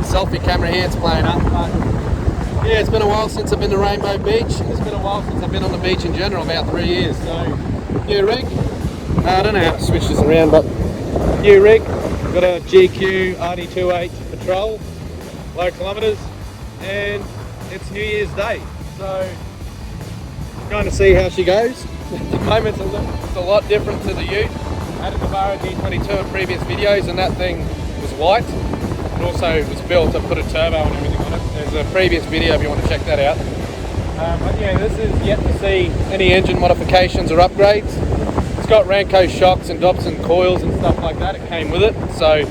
selfie camera here, it's playing up. But yeah, it's been a while since I've been to Rainbow Beach. It's been a while since I've been on the beach in general, about 3 years. So, new rig. I don't know how to switch this around, but new rig. Got a GQ RD28 Patrol, low kilometres, and it's New Year's Day. So, trying to see how she goes. At the moment, it's a lot different to the Ute. I had a Navara D22 in previous videos, and that thing was white. It also was built to put a turbo and everything on it. There's a previous video if you want to check that out. But yeah, this is yet to see any engine modifications or upgrades. It's got Ranco shocks and Dobson coils and stuff like that. It came with it, so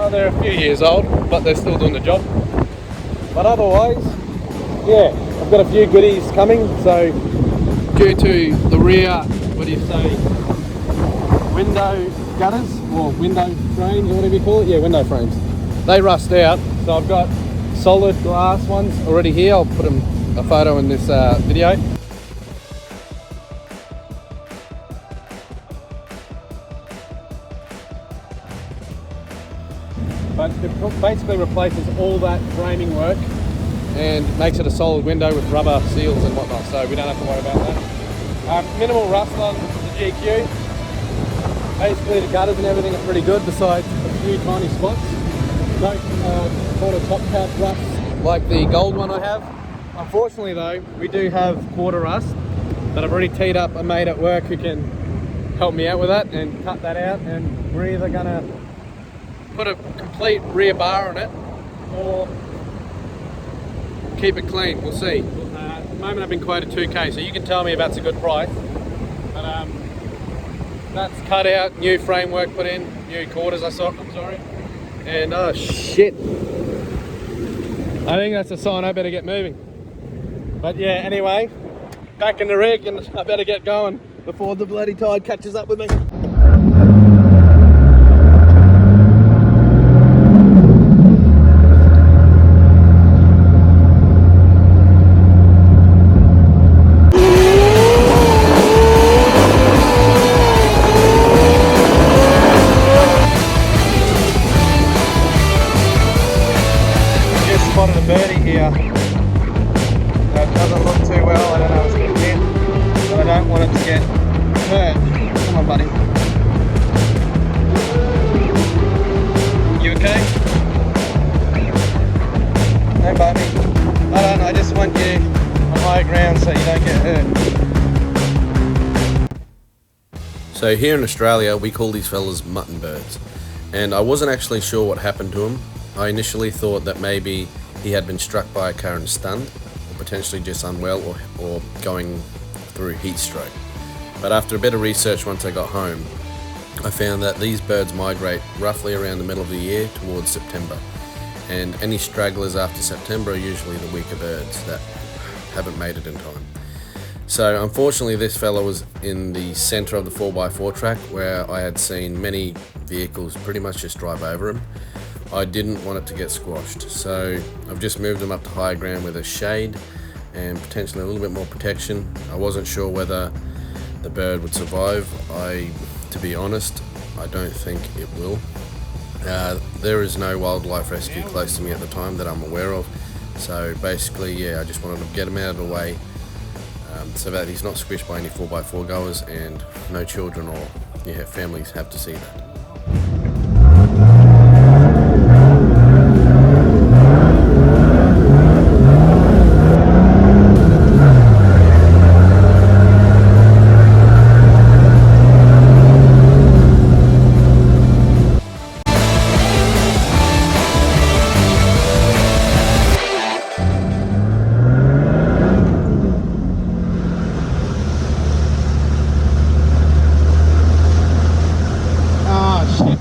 they're a few years old, but they're still doing the job. But otherwise, yeah, I've got a few goodies coming. So due to the rear, window gutters or window frames or whatever you call it, yeah, window frames, they rust out. So I've got solid glass ones already here. I'll put a photo in this video. But it basically replaces all that framing work and makes it a solid window with rubber seals and whatnot, so we don't have to worry about that. Minimal rust on the GQ. Basically the gutters and everything are pretty good, besides a few tiny spots. No quarter top cap rust like the gold one I have. Unfortunately though, we do have quarter rust that I've already teed up a mate at work who can help me out with that and cut that out, and we're either gonna put a complete rear bar on it or keep it clean. We'll see. At the moment I've been quoted 2K, so you can tell me if that's a good price. But that's cut out, new framework put in, new quarters I'm sorry. And oh shit, I think that's a sign I better get moving. But yeah, anyway, back in the rig, and I better get going before the bloody tide catches up with me. Spotted a birdie here that doesn't look too well. I don't know if it's going to hit, but I don't want it to get hurt. Come on, buddy. You okay? No, buddy. I just want you on higher ground so you don't get hurt. So here in Australia, we call these fellas mutton birds, and I wasn't actually sure what happened to him. I initially thought that maybe he had been struck by a car and stunned, or potentially just unwell or going through heat stroke. But after a bit of research once I got home, I found that these birds migrate roughly around the middle of the year towards September, and any stragglers after September are usually the weaker birds that haven't made it in time. So unfortunately this fella was in the centre of the 4x4 track, where I had seen many vehicles pretty much just drive over him. I didn't want it to get squashed, so I've just moved him up to higher ground with a shade and potentially a little bit more protection. I wasn't sure whether the bird would survive. To be honest, I don't think it will. There is no wildlife rescue close to me at the time that I'm aware of, so basically, yeah, I just wanted to get him out of the way so that he's not squished by any 4x4 goers and no children or families have to see that.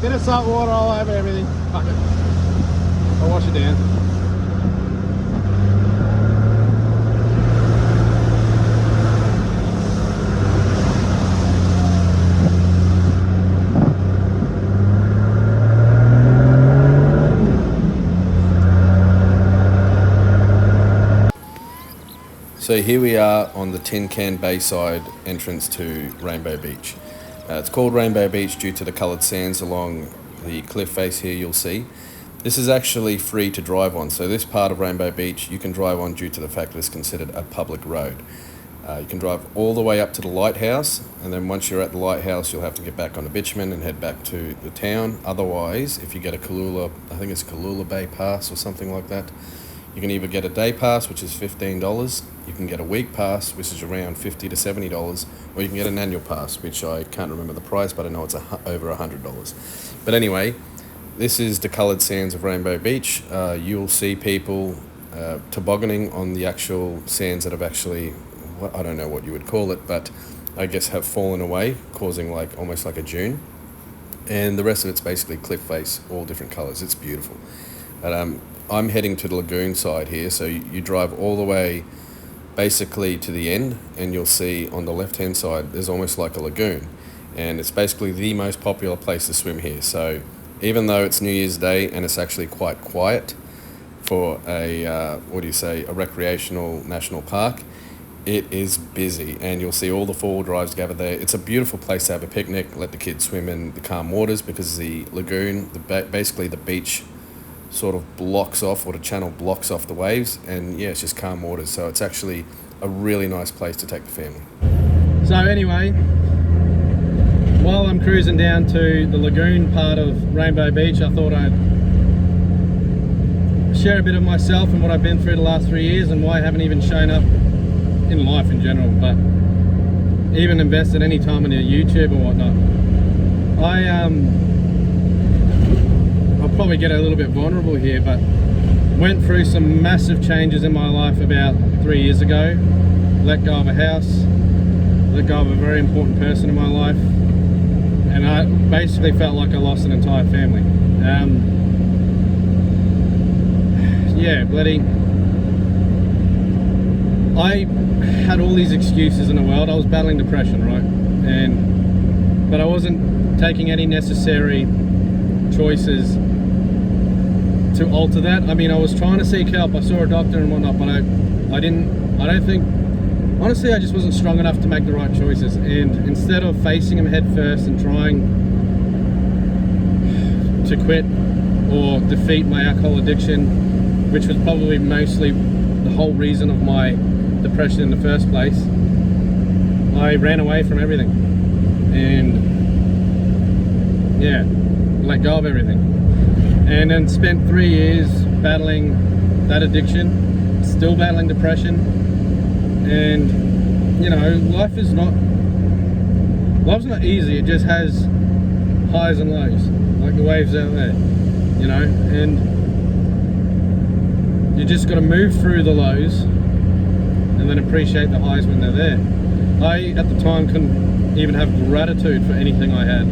Bit of salt water all over everything. Fuck it. I'll wash it down. So here we are on the Tin Can Bayside entrance to Rainbow Beach. It's called Rainbow Beach due to the coloured sands along the cliff face here you'll see. This is actually free to drive on, so this part of Rainbow Beach you can drive on due to the fact that it's considered a public road. You can drive all the way up to the lighthouse, and then once you're at the lighthouse you'll have to get back on the bitumen and head back to the town. Otherwise, if you get a Kalula, I think it's Kalula Bay Pass or something like that, you can either get a day pass, which is $15, you can get a week pass, which is around $50 to $70, or you can get an annual pass, which I can't remember the price, but I know it's over $100. But anyway, this is the coloured sands of Rainbow Beach. You'll see people tobogganing on the actual sands that have actually, I don't know what you would call it, but I guess have fallen away, causing like almost like a dune. And the rest of it's basically cliff face, all different colours. It's beautiful. But I'm heading to the lagoon side here, so you drive all the way basically to the end, and you'll see on the left hand side there's almost like a lagoon, and it's basically the most popular place to swim here. So even though it's New Year's Day and it's actually quite quiet for a a recreational national park, it is busy, and you'll see all the four-wheel drives gather there. It's a beautiful place to have a picnic, let the kids swim in the calm waters, because the lagoon, basically the beach sort of blocks off, or the channel blocks off the waves, and yeah, it's just calm waters. So it's actually a really nice place to take the family. So anyway, while I'm cruising down to the lagoon part of Rainbow Beach, I thought I'd share a bit of myself and what I've been through the last 3 years, and why I haven't even shown up in life in general, but even invested any time into YouTube or whatnot. I'll probably get a little bit vulnerable here, but went through some massive changes in my life about 3 years ago. Let go of a house, let go of a very important person in my life, and I basically felt like I lost an entire family. Yeah, bloody, I had all these excuses in the world. I was battling depression, right? But I wasn't taking any necessary choices to alter that. I mean, I was trying to seek help. I saw a doctor and whatnot, but I don't think, honestly, I just wasn't strong enough to make the right choices. And instead of facing them head first and trying to quit or defeat my alcohol addiction, which was probably mostly the whole reason of my depression in the first place, I ran away from everything and yeah, let go of everything, and then spent 3 years battling that addiction, still battling depression. And you know, life's not easy. It just has highs and lows, like the waves out there, you know, and you just got to move through the lows and then appreciate the highs when they're there. I, at the time, couldn't even have gratitude for anything I had.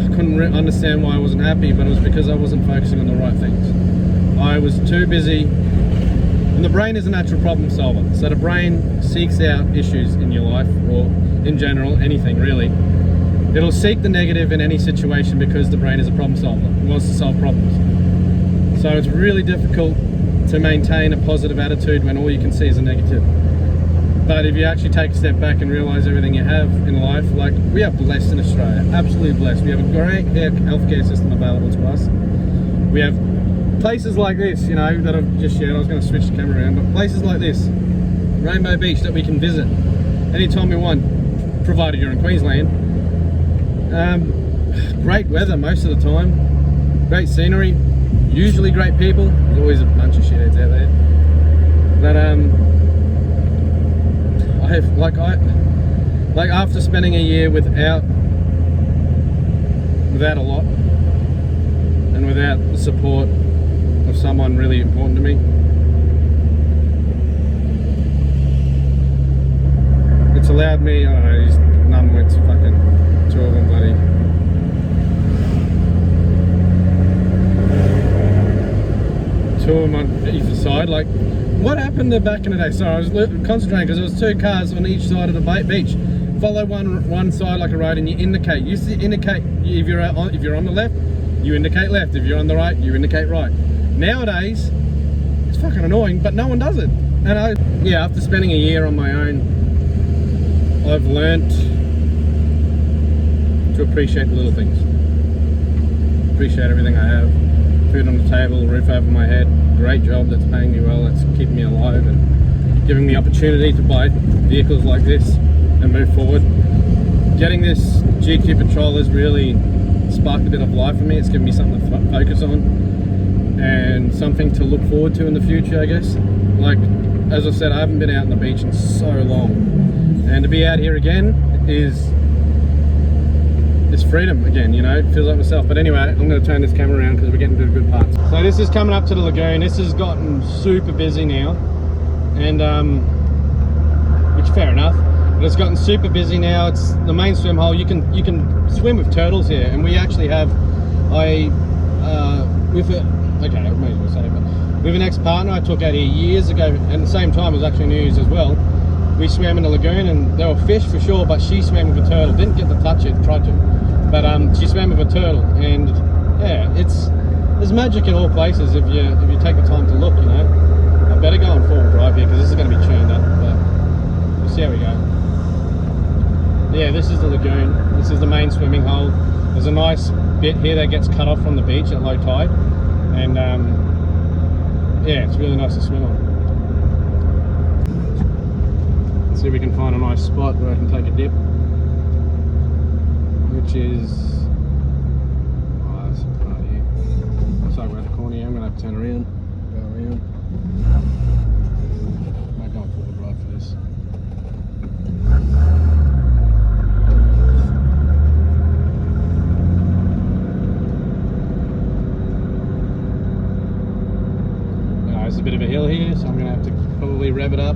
I couldn't understand why I wasn't happy, but it was because I wasn't focusing on the right things. I was too busy, and the brain is a natural problem solver. So the brain seeks out issues in your life, or in general, anything really. It'll seek the negative in any situation because the brain is a problem solver. It wants to solve problems. So it's really difficult to maintain a positive attitude when all you can see is a negative. But if you actually take a step back and realize everything you have in life, like, we are blessed in Australia, absolutely blessed. We have a great healthcare system available to us. We have places like this, you know, that I've just shared. I was going to switch the camera around, but places like this, Rainbow Beach, that we can visit anytime we want, provided you're in Queensland. Great weather most of the time, great scenery, usually great people. There's always a bunch of shitheads out there. But like after spending a year without a lot, and without the support of someone really important to me, it's allowed me, I don't know, these numbwits, fucking two of them, bloody. Two of them on either side. Like, what happened to back in the day? Sorry, I was concentrating because there was two cars on each side of the beach. Follow one side like a road, and you indicate. You indicate if you're on the left, you indicate left. If you're on the right, you indicate right. Nowadays, it's fucking annoying, but no one does it. And after spending a year on my own, I've learnt to appreciate the little things. Appreciate everything I have. food on the table, roof over my head, great job that's paying me well, that's keeping me alive and giving me opportunity to buy vehicles like this and move forward. Getting this GQ Patrol has really sparked a bit of life for me. It's given me something to focus on and something to look forward to in the future, I guess. Like, as I said, I haven't been out on the beach in so long, and to be out here again is freedom again, you know. It feels like myself. But anyway, I'm going to turn this camera around because we're getting to the good parts. So this is coming up to the lagoon. This has gotten super busy now, and which fair enough. But it's gotten super busy now. It's the main swim hole. You can swim with turtles here, and we actually have I may as well say, but with an ex-partner I took out here years ago, and at the same time it was actually New Year's as well. We swam in the lagoon, and there were fish for sure, but she swam with a turtle. Didn't get to touch it, tried to, but she swam with a turtle, and yeah, there's magic in all places if you take the time to look, you know. I better go on four-wheel drive here because this is going to be churned up, but we'll see how we go. Yeah, this is the lagoon. This is the main swimming hole. There's a nice bit here that gets cut off from the beach at low tide, and yeah, it's really nice to swim on. Let's see if we can find a nice spot where I can take a dip, which is that's right here. Looks like we're at the corner here. I'm gonna have to turn around, go around. I might go on forward drive for this. There's a bit of a hill here, so I'm going to have to probably rev it up.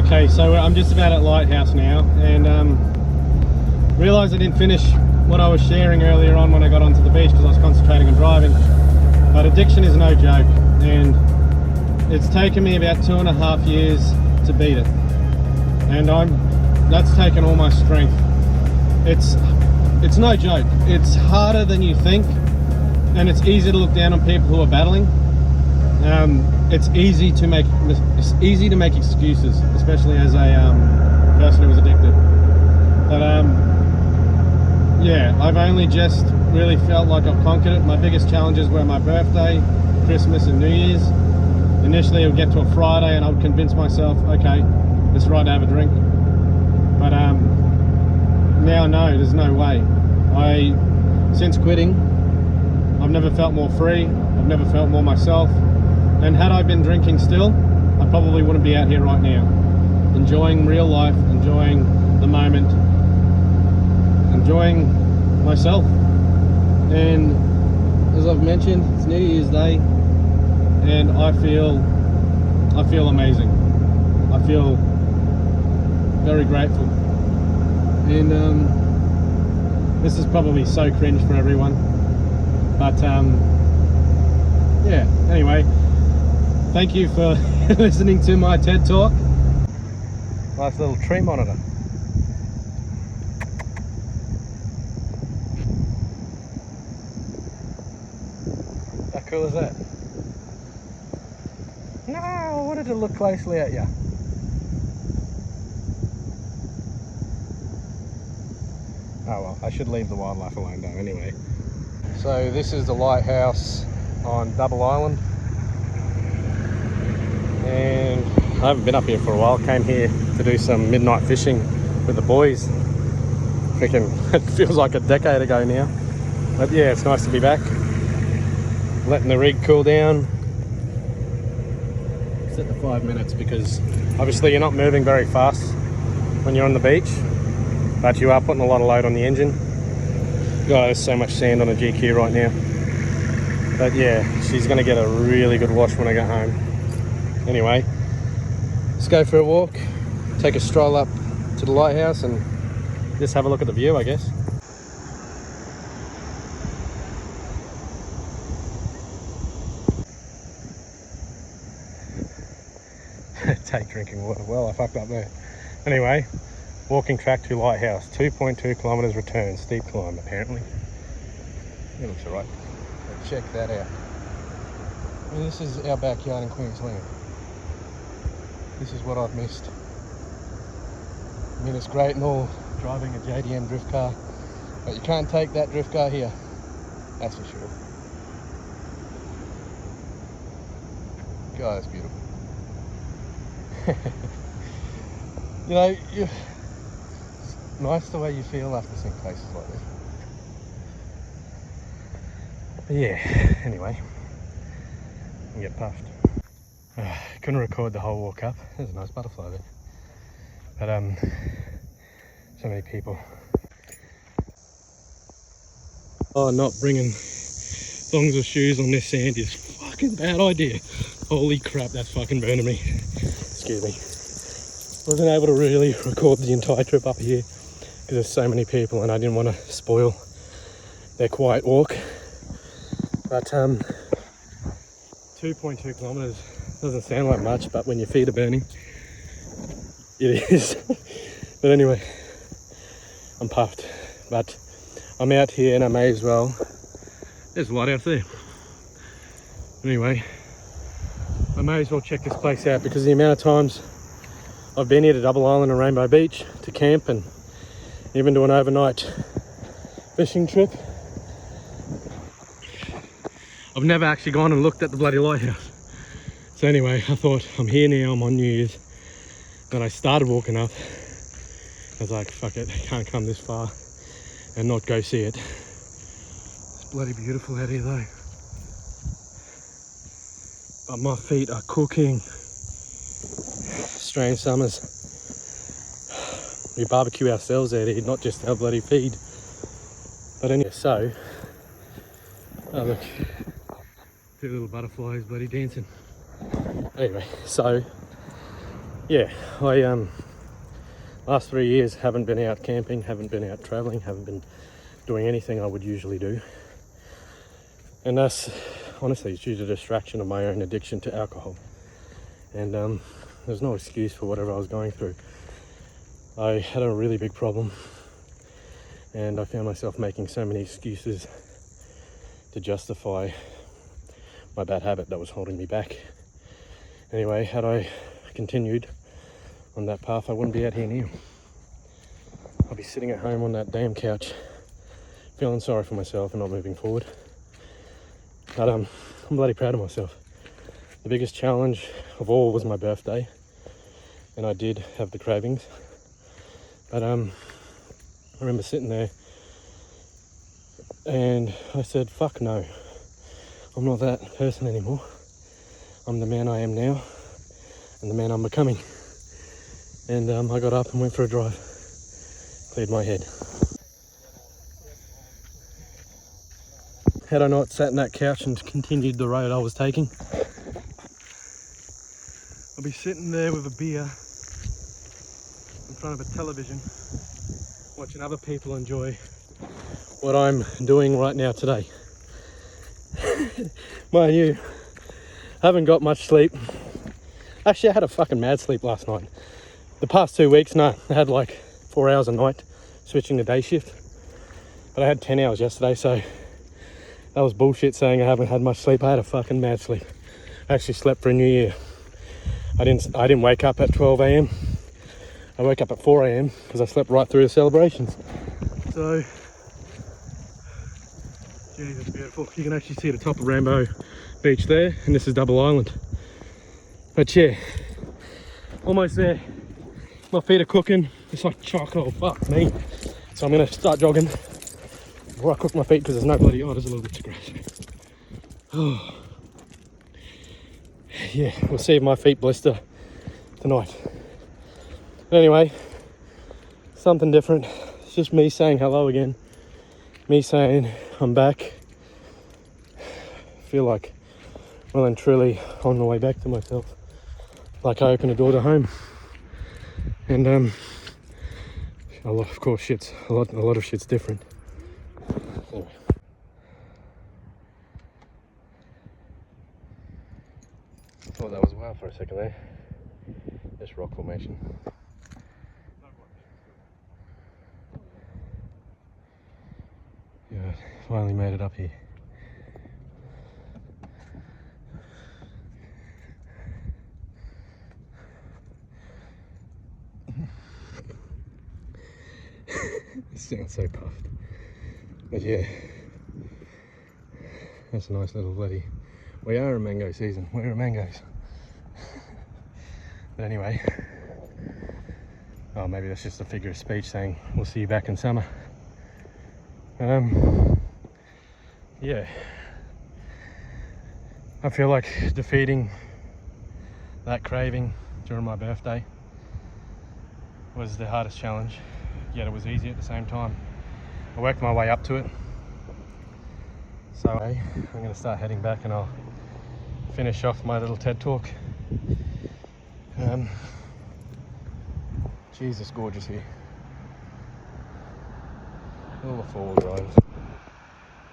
Okay, so I'm just about at Lighthouse now, and realised I didn't finish what I was sharing earlier on when I got onto the beach because I was concentrating on driving. But addiction is no joke, and it's taken me about 2.5 years to beat it, and that's taken all my strength. It's no joke. It's harder than you think, and it's easy to look down on people who are battling. It's easy to make excuses, especially as a person who was addicted. But yeah, I've only just really felt like I've conquered it. My biggest challenges were my birthday, Christmas and New Year's. Initially it would get to a Friday and I would convince myself, okay, it's right to have a drink. But now no, there's no way. Since quitting, I've never felt more free, I've never felt more myself. And had I been drinking still, I probably wouldn't be out here right now. Enjoying real life, enjoying the moment, enjoying myself. And as I've mentioned, it's New Year's Day, and I feel amazing. I feel very grateful. And this is probably so cringe for everyone, but yeah, anyway, thank you for listening to my TED Talk. Nice little tree monitor. How cool is that? No, I wanted to look closely at you. Oh well, I should leave the wildlife alone though anyway. So this is the lighthouse on Double Island. And I haven't been up here for a while. Came here to do some midnight fishing with the boys. Freaking, it feels like a decade ago now. But yeah, it's nice to be back. Letting the rig cool down. Set to 5 minutes because obviously you're not moving very fast when you're on the beach, but you are putting a lot of load on the engine. God, there's so much sand on the GQ right now. But yeah, she's gonna get a really good wash when I get home. Anyway, let's go for a walk, take a stroll up to the lighthouse and just have a look at the view, I guess. Take drinking water. Well, I fucked up there. Anyway, walking track to lighthouse, 2.2 kilometers return, steep climb apparently. It looks alright. Check that out. I mean, this is our backyard in Queensland. This is what I've missed. I mean, it's great and all driving a JDM drift car, but you can't take that drift car here. That's for sure. God, that's beautiful. You know, it's nice the way you feel after seeing places like this. But yeah, anyway, I get puffed. Couldn't record the whole walk up. There's a nice butterfly there. But so many people. Oh, not bringing thongs or shoes on this sand is fucking bad idea. Holy crap, that's fucking burning me. Excuse me. Wasn't able to really record the entire trip up here because there's so many people and I didn't want to spoil their quiet walk. But 2.2 kilometers doesn't sound like much, but when your feet are burning, it is. But anyway, I'm puffed. But I'm out here and I may as well. There's a light out there. Anyway, I may as well check this place out because the amount of times I've been here to Double Island and Rainbow Beach to camp and even do an overnight fishing trip, I've never actually gone and looked at the bloody lighthouse. So anyway, I thought I'm here now, I'm on New Year's. Then I started walking up. I was like, fuck it, I can't come this far and not go see it. It's bloody beautiful out here though. But my feet are cooking. Strange summers. We barbecue ourselves out here, not just our bloody feed. But anyway, so, oh look, two little butterflies bloody dancing. Anyway, so yeah, I last 3 years haven't been out camping, haven't been out traveling, haven't been doing anything I would usually do. And that's, honestly, it's due to distraction of my own addiction to alcohol. And there's no excuse for whatever I was going through. I had a really big problem, and I found myself making so many excuses to justify my bad habit that was holding me back. Anyway, had I continued on that path, I wouldn't be out here now. I'll be sitting at home on that damn couch, feeling sorry for myself and not moving forward. But I'm bloody proud of myself. The biggest challenge of all was my birthday, and I did have the cravings. But I remember sitting there and I said, fuck no, I'm not that person anymore. I'm the man I am now and the man I'm becoming. And I got up and went for a drive, cleared my head. Had I not sat in that couch and continued the road I was taking, I'll be sitting there with a beer in front of a television, watching other people enjoy what I'm doing right now today. Mind you, I haven't got much sleep. Actually, I had a fucking mad sleep last night. The past 2 weeks, I had like 4 hours a night, switching to day shift. But I had 10 hours yesterday, so that was bullshit saying I haven't had much sleep. I had a fucking mad sleep. I actually slept for a New Year. I didn't wake up at 12 a.m. I woke up at 4 a.m. because I slept right through the celebrations. So, geez, it's beautiful. You can actually see the top of Rambo Beach there, and this is Double Island. But yeah, almost there. My feet are cooking. It's like charcoal, fuck me. So I'm gonna start jogging before I cook my feet because there's no bloody, oh, there's a little bit of grass. Oh. Yeah, we'll see if my feet blister tonight. Anyway, something different. It's just me saying hello again. Me saying I'm back. I feel like well and truly on the way back to myself. Like I opened a door to home. And a lot, of course, a lot of shit's different. Anyway. Thought that was wild for a second there. This rock formation. Yeah, finally made it up here. It sounds so puffed. But yeah, that's a nice little bloody. We are in mango season. Where are mangoes? But anyway, oh, maybe that's just a figure of speech saying we'll see you back in summer. Yeah, I feel like defeating that craving during my birthday was the hardest challenge, yet it was easy at the same time. I worked my way up to it. So I'm going to start heading back and I'll finish off my little TED talk. Jesus, gorgeous here. All the four-wheel drives.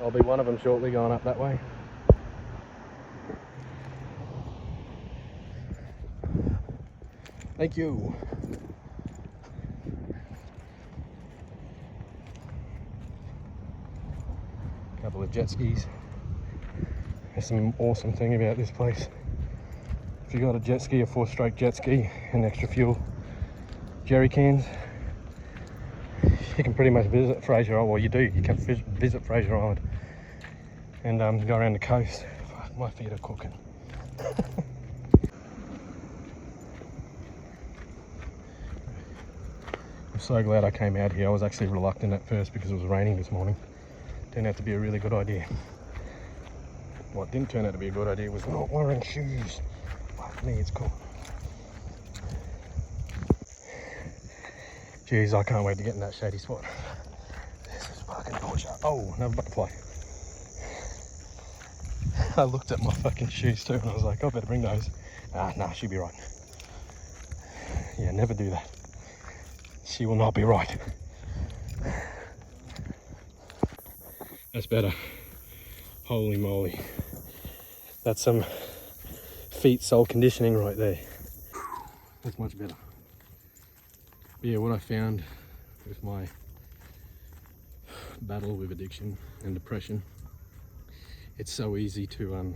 I'll be one of them shortly going up that way. Thank you. Couple of jet skis. There's some awesome thing about this place. If you got a jet ski, a 4-stroke jet ski, and extra fuel, jerry cans, you can pretty much visit Fraser Island. Well, you do. You can visit Fraser Island and go around the coast. Fuck, my feet are cooking. I'm so glad I came out here. I was actually reluctant at first because it was raining this morning. Turned out to be a really good idea. What didn't turn out to be a good idea was not wearing shoes. Fuck me, it's cool. Jeez, I can't wait to get in that shady spot. This is fucking bullshit. Oh, another butterfly. I looked at my fucking shoes too and I was like, I better bring those. Nah, she'll be right. Yeah, never do that. She will not be right. That's better. Holy moly. That's some feet sole conditioning right there. That's much better. But yeah, what I found with my battle with addiction and depression, it's so easy to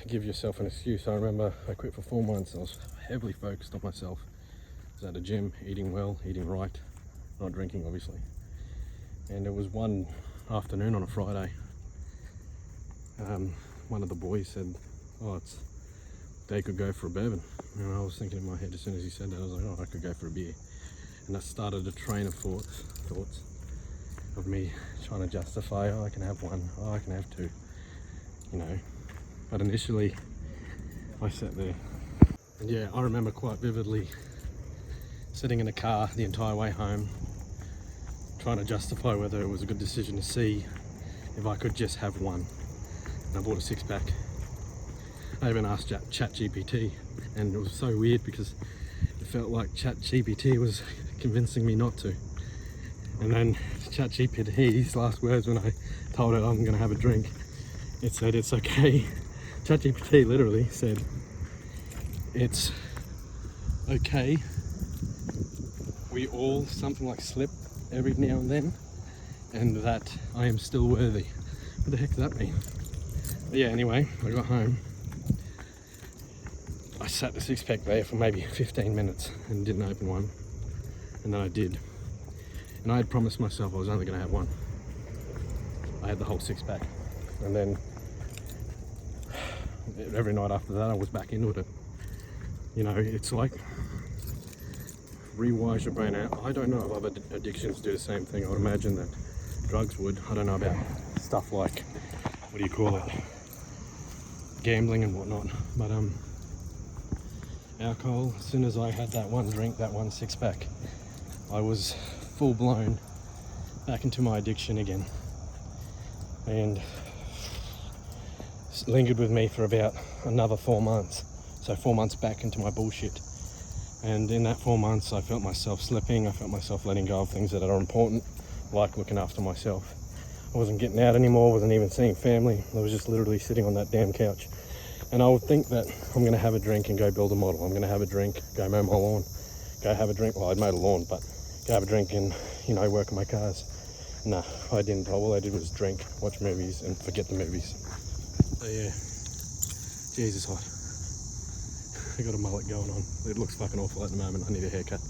give yourself an excuse. I remember I quit for 4 months. I was heavily focused on myself. I was at the gym, eating well, eating right, not drinking obviously. And it was one afternoon on a Friday. One of the boys said, "Oh, they could go for a bourbon." And I was thinking in my head, as soon as he said that, I was like, "Oh, I could go for a beer." And that started a train of thoughts of me trying to justify, "Oh, I can have one, oh, I can have two," you know. But initially, I sat there. And yeah, I remember quite vividly sitting in a car the entire way home, trying to justify whether it was a good decision to see if I could just have one. And I bought a 6-pack. I even asked ChatGPT, and it was so weird because it felt like ChatGPT was convincing me not to. And then ChatGPT's last words when I told it I'm going to have a drink, it said it's okay. ChatGPT literally said, "It's okay. We all something like slip every now and then, and that I am still worthy." What the heck does that mean? But yeah, anyway, I got home. I sat the 6-pack there for maybe 15 minutes and didn't open one. And then I did. And I had promised myself I was only going to have one. I had the whole 6-pack. And then every night after that I was back into it. You know, it's like rewires your brain out. I don't know if other addictions do the same thing. I would imagine that drugs would. I don't know about stuff like, what do you call it, gambling and whatnot. But alcohol, as soon as I had that one drink, that one 6-pack, I was full blown back into my addiction again. And lingered with me for about another 4 months. So 4 months back into my bullshit. And in that 4 months, I felt myself slipping. I felt myself letting go of things that are important, like looking after myself. I wasn't getting out anymore, wasn't even seeing family. I was just literally sitting on that damn couch. And I would think that I'm going to have a drink and go build a model. I'm going to have a drink, go mow my lawn, go have a drink. Well, I'd mowed a lawn, but go have a drink and, you know, work on my cars. No, I didn't. All I did was drink, watch movies, and forget the movies. So yeah, Jesus hot. I got a mullet going on. It looks fucking awful at the moment. I need a haircut.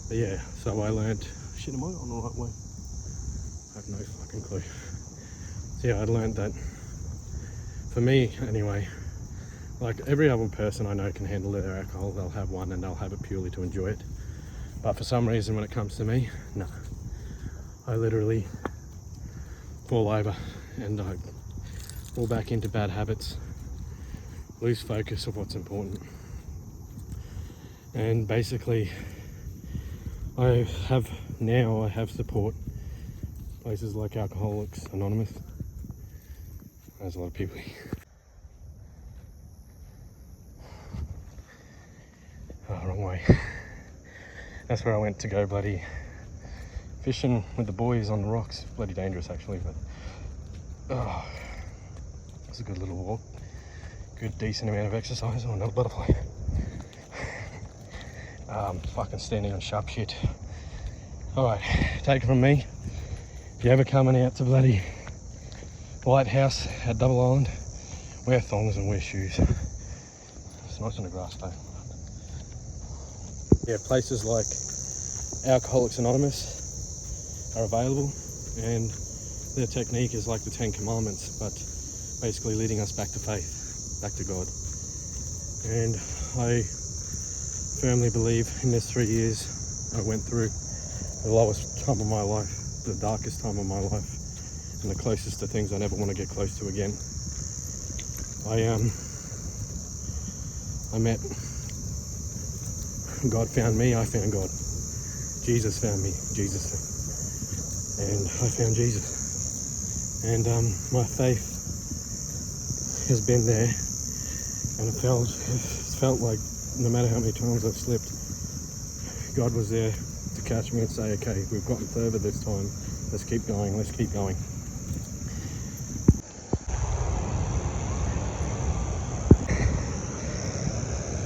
But yeah, so I learned, shit, am I on the right way? I have no fucking clue. So yeah, I learned that, for me anyway, like every other person I know can handle their alcohol. They'll have one and they'll have it purely to enjoy it. But for some reason when it comes to me, no. I literally fall over and I fall back into bad habits, lose focus of what's important. And basically I have support, places like Alcoholics Anonymous. There's a lot of people here. Oh, wrong way. That's where I went to go bloody fishing with the boys on the rocks. Bloody dangerous actually, but oh, it's a good little walk. Good decent amount of exercise. Oh, another butterfly. Fucking standing on sharp shit. Alright, take it from me. If you're ever coming out to bloody Lighthouse at Double Island, wear thongs and wear shoes. It's nice on the grass though. Yeah, places like Alcoholics Anonymous are available, and their technique is like the 10 Commandments, but basically leading us back to faith, back to God. And I firmly believe in this 3 years I went through the lowest time of my life, the darkest time of my life, and the closest to things I never want to get close to again. I met God, found me, I found God. Jesus found me, and I found Jesus. And my faith has been there, and it felt like no matter how many times I've slipped, God was there to catch me and say, okay, we've gotten further this time. Let's keep going, let's keep going.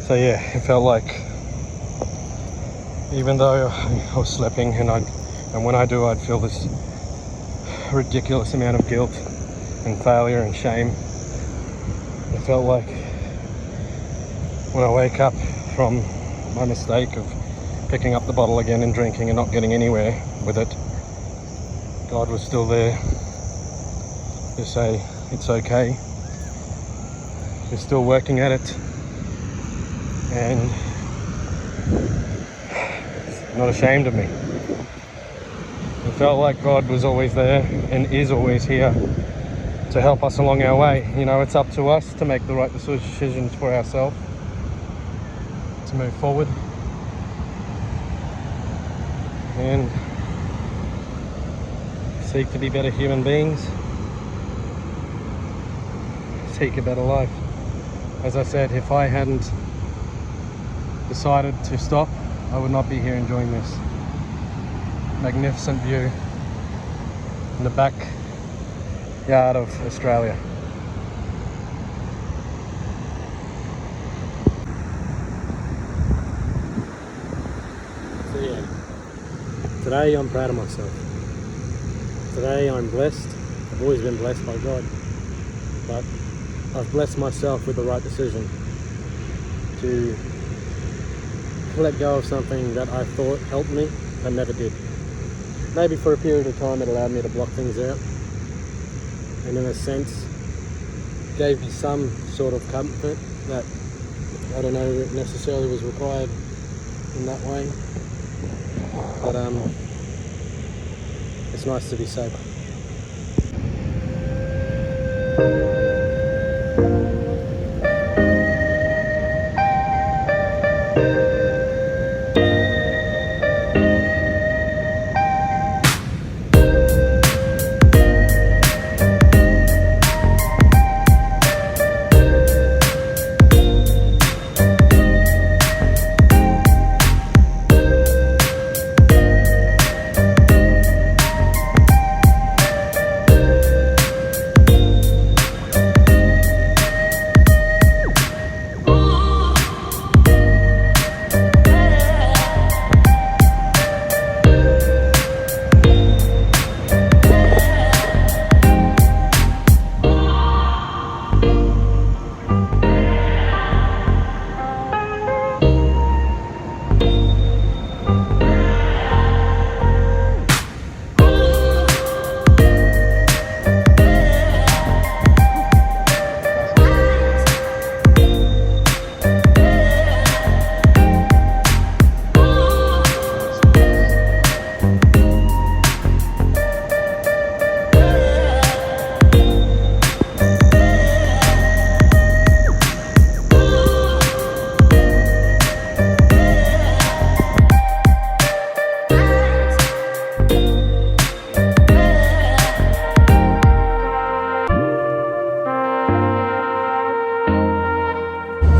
So yeah, it felt like, even though I was slipping, and when I do, I'd feel this ridiculous amount of guilt and failure and shame. It felt like when I wake up from my mistake of picking up the bottle again and drinking and not getting anywhere with it, God was still there to say, it's okay, you're still working at it, and not ashamed of me. It felt like God was always there and is always here to help us along our way. You know, it's up to us to make the right decisions for ourselves, to move forward and seek to be better human beings, seek a better life. As I said, if I hadn't decided to stop, I would not be here enjoying this magnificent view in the backyard of Australia. So yeah, today I'm proud of myself. Today I'm blessed. I've always been blessed by God, but I've blessed myself with the right decision to let go of something that I thought helped me but never did. Maybe for a period of time it allowed me to block things out, and in a sense gave me some sort of comfort that I don't know necessarily was required in that way, but it's nice to be sober.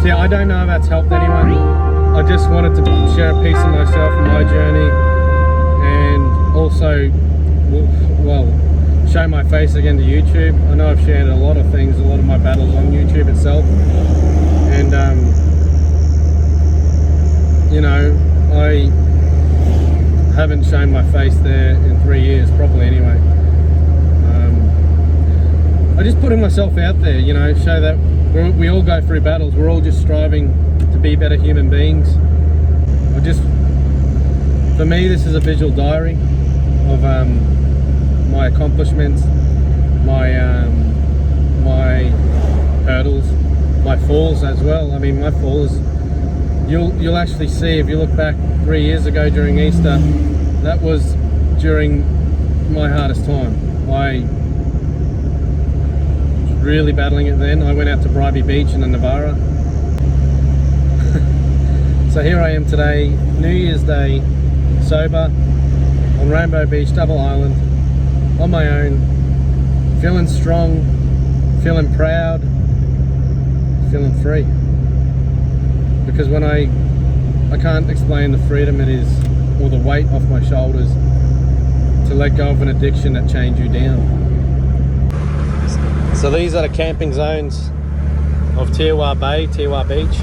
So yeah, I don't know if that's helped anyone. I just wanted to share a piece of myself and my journey, and also, well, show my face again to YouTube. I know I've shared a lot of things, a lot of my battles on YouTube itself, and you know, I haven't shown my face there in 3 years, probably anyway. I just putting myself out there, you know, show that we all go through battles. We're all just striving to be better human beings. For me, this is a visual diary of my accomplishments, my hurdles, my falls as well. I mean, my falls, you'll actually see if you look back 3 years ago during Easter, that was during my hardest time. I was really battling it then. I went out to Bribey Beach in the Navara. So here I am today, New Year's Day, sober, on Rainbow Beach, Double Island, on my own, feeling strong, feeling proud, feeling free. because when I can't explain the freedom it is, or the weight off my shoulders to let go of an addiction that chained you down. So these are the camping zones of Tiwa Bay, Tiwa Beach,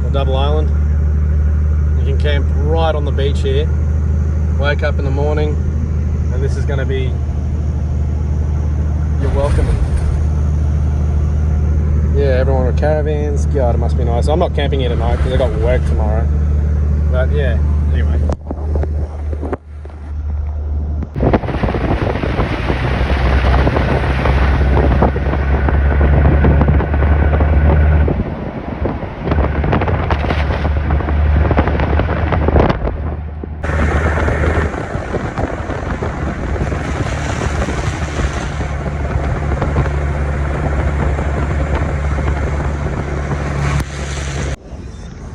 or Double Island. You can camp right on the beach here. Wake up in the morning and this is going to be your welcoming. Yeah, everyone with caravans. God, it must be nice. I'm not camping here tonight because I got work tomorrow. But yeah, anyway.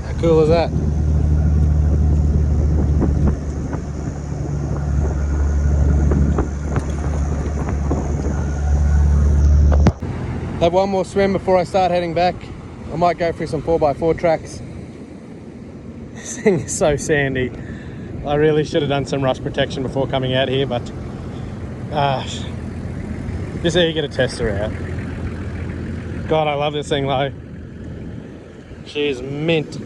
How cool is that? Have one more swim before I start heading back. I might go through some 4x4 tracks. This thing is so sandy. I really should have done some rust protection before coming out here, but just eager to test her out. God, I love this thing though. She is mint.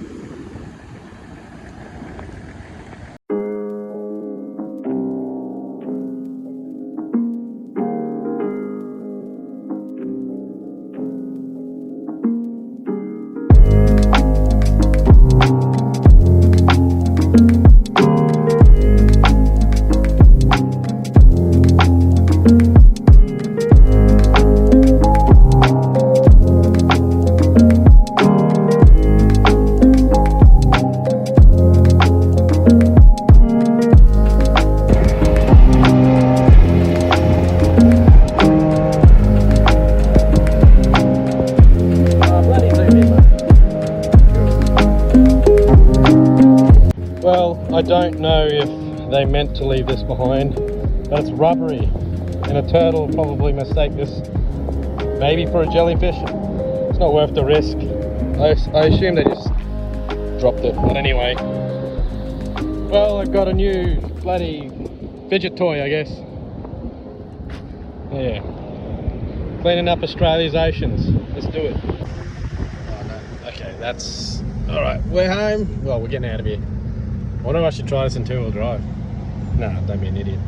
Well, I don't know if they meant to leave this behind, but it's rubbery, and a turtle will probably mistake this maybe for a jellyfish. It's not worth the risk. I assume they just dropped it, but anyway. Well, I've got a new bloody fidget toy, I guess. Yeah. Cleaning up Australia's oceans. Let's do it. Oh, no. Okay, that's... Alright, we're home. Well, we're getting out of here. I wonder if I should try this in 2-wheel drive. Nah, don't be an idiot.